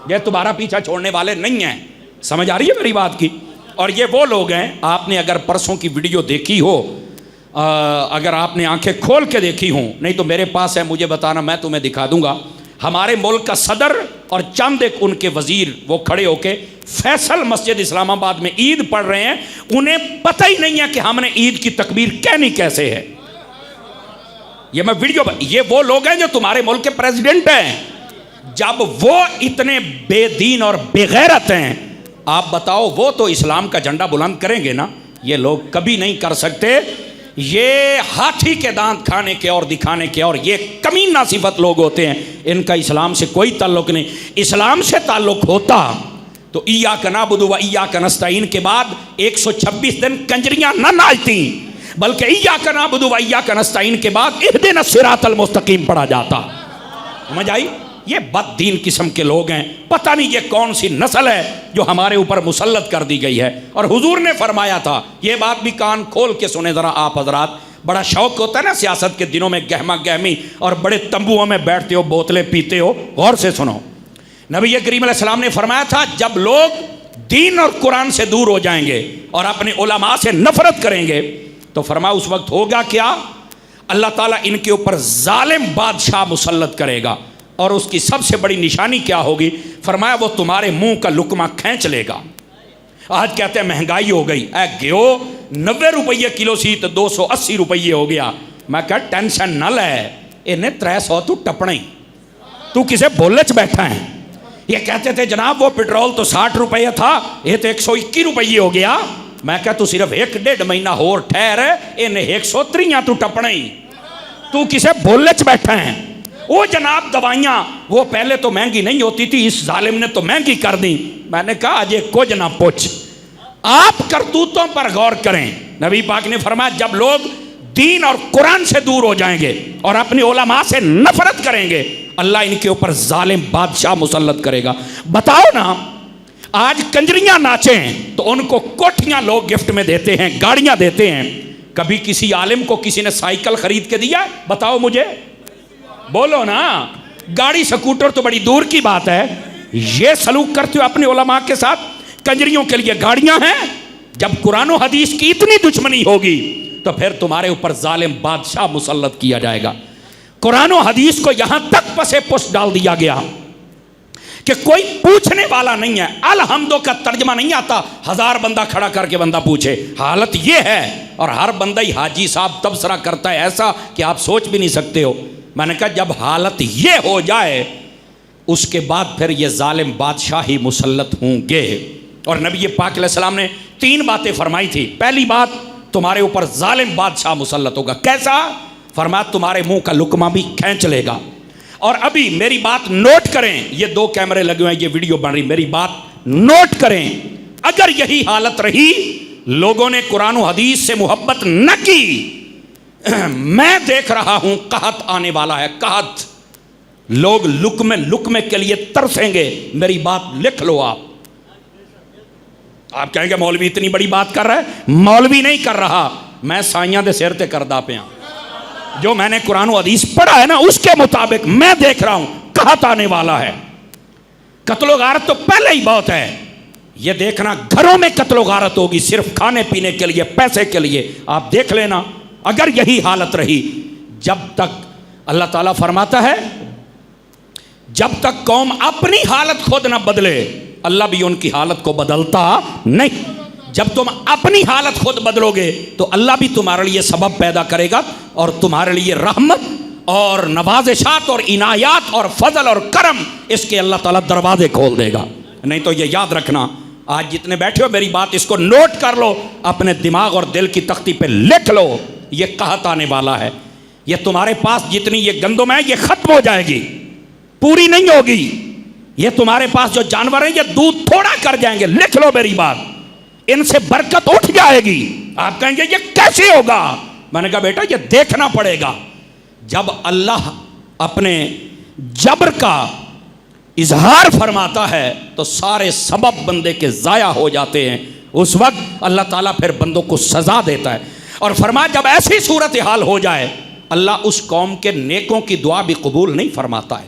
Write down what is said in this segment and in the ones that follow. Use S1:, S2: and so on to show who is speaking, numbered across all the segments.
S1: یہ تمہارا پیچھا چھوڑنے والے نہیں ہیں. سمجھ آ رہی ہے میری بات کی؟ اور یہ وہ لوگ ہیں, آپ نے اگر پرسوں کی ویڈیو دیکھی ہو, اگر آپ نے آنکھیں کھول کے دیکھی ہوں, نہیں تو میرے پاس ہے, مجھے بتانا, میں تمہیں دکھا دوں گا. ہمارے ملک کا صدر اور چند ایک ان کے وزیر وہ کھڑے ہو کے فیصل مسجد اسلام آباد میں عید پڑھ رہے ہیں. انہیں پتہ ہی نہیں ہے کہ ہم نے عید کی تکبیر کہنی کیسے ہے. یہ میں ویڈیو, یہ وہ لوگ ہیں جو تمہارے ملک کے پریزیڈنٹ ہیں. جب وہ اتنے بے دین اور بے غیرت ہیں, آپ بتاؤ وہ تو اسلام کا جھنڈا بلند کریں گے نا؟ یہ لوگ کبھی نہیں کر سکتے. یہ ہاتھی کے دانت کھانے کے اور دکھانے کے, اور یہ کمینہ صفت لوگ ہوتے ہیں. ان کا اسلام سے کوئی تعلق نہیں. اسلام سے تعلق ہوتا تو ایاک نعبد و ایاک نستعین کے بعد 126 دن کنجریاں نہ ناچتیں, بلکہ ایاک نعبد و ایاک نستعین کے بعد اہدنا الصراط المستقیم پڑھا جاتا. سمجھ آئی؟ یہ بد دین قسم کے لوگ ہیں. پتہ نہیں یہ کون سی نسل ہے جو ہمارے اوپر مسلط کر دی گئی ہے. اور حضور نے فرمایا تھا, یہ بات بھی کان کھول کے سنیں ذرا آپ حضرات. بڑا شوق ہوتا ہے نا سیاست کے دنوں میں گہما گہمی اور بڑے تمبوؤں میں بیٹھتے ہو, بوتلیں پیتے ہو. غور سے سنو. نبی کریم علیہ السلام نے فرمایا تھا, جب لوگ دین اور قرآن سے دور ہو جائیں گے اور اپنے علماء سے نفرت کریں گے, تو فرمایا اس وقت ہوگا کیا؟ اللہ تعالیٰ ان کے اوپر ظالم بادشاہ مسلط کرے گا. اور اس کی سب سے بڑی نشانی کیا ہوگی؟ فرمایا وہ تمہارے منہ کا لقمہ کھینچ لے گا. آج کہتے ہیں مہنگائی ہو گئی, اے گیو 90 روپیے کلو سی تو 280 روپیے ہو گیا. میں کہا ٹینشن نہ لے, انہیں 300 تو ٹپنا ہی, تو کسے بولے چ بیٹھا ہے. یہ کہتے تھے جناب وہ پٹرول تو 60 روپیہ تھا, یہ تو 121 روپیے ہو گیا. میں کہا تو صرف 1.5 مہینہ اور ٹھہر, انہیں 103 تو ٹپنا ہی, تو کسے بولے چ بیٹھا ہے. وہ جناب دوائیاں وہ پہلے تو مہنگی نہیں ہوتی تھی, اس ظالم نے تو مہنگی کر دی. میں نے کہا اجے کچھ نہ پوچھ, آپ کرتوتوں پر غور کریں. نبی پاک نے فرمایا جب لوگ دین اور قرآن سے دور ہو جائیں گے اور اپنی علماء سے نفرت کریں گے, اللہ ان کے اوپر ظالم بادشاہ مسلط کرے گا. بتاؤ نا, آج کنجریاں ناچیں تو ان کو کوٹھیاں لوگ گفٹ میں دیتے ہیں, گاڑیاں دیتے ہیں. کبھی کسی عالم کو کسی نے سائیکل خرید کے دیا؟ بتاؤ مجھے, بولو نا. گاڑی سکوٹر تو بڑی دور کی بات ہے. یہ سلوک کرتے ہو اپنے علماء کے ساتھ. کنجریوں کے لیے گاڑیاں ہیں. جب قرآن و حدیث کی اتنی دشمنی ہوگی تو پھر تمہارے اوپر ظالم بادشاہ مسلط کیا جائے گا. قرآن و حدیث کو یہاں تک پسے پشت ڈال دیا گیا کہ کوئی پوچھنے والا نہیں ہے. الحمدو کا ترجمہ نہیں آتا, 1000 بندہ کھڑا کر کے بندہ پوچھے. حالت یہ ہے, اور ہر بندہ ہی حاجی صاحب تبصرہ کرتا ہے ایسا کہ آپ سوچ بھی نہیں سکتے ہو. میں نے کہا جب حالت یہ ہو جائے اس کے بعد پھر یہ ظالم بادشاہ ہی مسلط ہوں گے. اور نبی پاک علیہ السلام نے 3 باتیں فرمائی تھی. پہلی بات, تمہارے اوپر ظالم بادشاہ مسلط ہوگا. کیسا؟ فرمایا تمہارے منہ کا لقمہ بھی کھینچ لے گا. اور ابھی میری بات نوٹ کریں, یہ 2 کیمرے لگے ہوئے ہیں, یہ ویڈیو بن رہی, میری بات nوٹ کریں. اگر یہی حالت رہی, لوگوں نے قرآن و حدیث سے محبت نہ کی, میں دیکھ رہا ہوں قحط آنے والا ہے. قحط, لوگ لقمے کے لیے ترسیں گے. میری بات لکھ لو. آپ کہیں گے مولوی اتنی بڑی بات کر رہا ہے. مولوی نہیں کر رہا, میں سائیاں دے سر تے کردہ پیا. جو میں نے قرآن و حدیث پڑھا ہے نا اس کے مطابق میں دیکھ رہا ہوں قحط آنے والا ہے. قتل و غارت تو پہلے ہی بہت ہے. یہ دیکھنا گھروں میں قتل و غارت ہوگی صرف کھانے پینے کے لیے, پیسے کے لیے. آپ دیکھ لینا اگر یہی حالت رہی. جب تک اللہ تعالیٰ فرماتا ہے جب تک قوم اپنی حالت خود نہ بدلے, اللہ بھی ان کی حالت کو بدلتا نہیں. جب تم اپنی حالت خود بدلو گے تو اللہ بھی تمہارے لیے سبب پیدا کرے گا اور تمہارے لیے رحمت اور نوازشات اور عنایات اور فضل اور کرم, اس کے اللہ تعالیٰ دروازے کھول دے گا. نہیں تو یہ یاد رکھنا, آج جتنے بیٹھے ہو میری بات اس کو نوٹ کر لو, اپنے دماغ اور دل کی تختی پہ لکھ لو. یہ قحط آنے والا ہے. یہ تمہارے پاس جتنی یہ گندم ہے یہ ختم ہو جائے گی, پوری نہیں ہوگی. یہ تمہارے پاس جو جانور ہیں یہ دودھ تھوڑا کر جائیں گے. لکھ لو میری بات, ان سے برکت اٹھ جائے گی. آپ کہیں گے یہ کیسے ہوگا؟ میں نے کہا بیٹا یہ دیکھنا پڑے گا. جب اللہ اپنے جبر کا اظہار فرماتا ہے تو سارے سبب بندے کے ضائع ہو جاتے ہیں. اس وقت اللہ تعالیٰ پھر بندوں کو سزا دیتا ہے. اور فرمایا جب ایسی صورتحال ہو جائے اللہ اس قوم کے نیکوں کی دعا بھی قبول نہیں فرماتا ہے.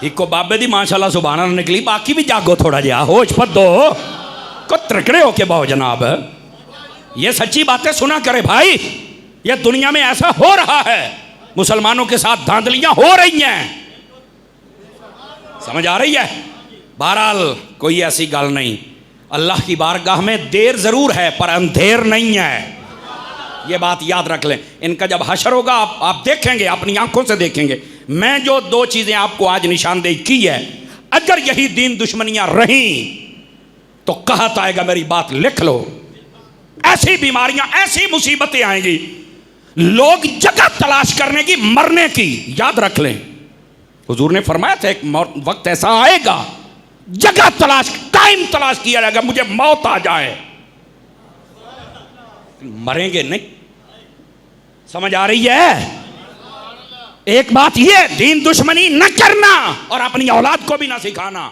S1: ایک کو بابے دی ماشاءاللہ سبحان اللہ نکلی، باقی بھی جاگو تھوڑا جہا ہوش پدو کو ترکڑے ہو کے باؤ جناب. یہ سچی باتیں سنا کرے بھائی. یہ دنیا میں ایسا ہو رہا ہے، مسلمانوں کے ساتھ دھاندلیاں ہو رہی ہیں. سمجھ آ رہی ہے؟ بہرحال کوئی ایسی گل نہیں. اللہ کی بارگاہ میں دیر ضرور ہے پر اندھیر نہیں ہے، یہ بات یاد رکھ لیں. ان کا جب حشر ہوگا آپ دیکھیں گے، اپنی آنکھوں سے دیکھیں گے. میں جو دو چیزیں آپ کو آج نشاندہی کی ہے، اگر یہی دین دشمنیاں رہیں تو قحط آئے گا. میری بات لکھ لو. ایسی بیماریاں، ایسی مصیبتیں آئیں گی، لوگ جگہ تلاش کرنے کی، مرنے کی. یاد رکھ لیں حضور نے فرمایا تھا ایک وقت ایسا آئے گا، جگہ تلاش، ٹائم تلاش کیا جائے گا، مجھے موت آ جائے. مریں گے نہیں. سمجھ آ رہی ہے؟ ایک بات یہ، دین دشمنی نہ کرنا اور اپنی اولاد کو بھی نہ سکھانا.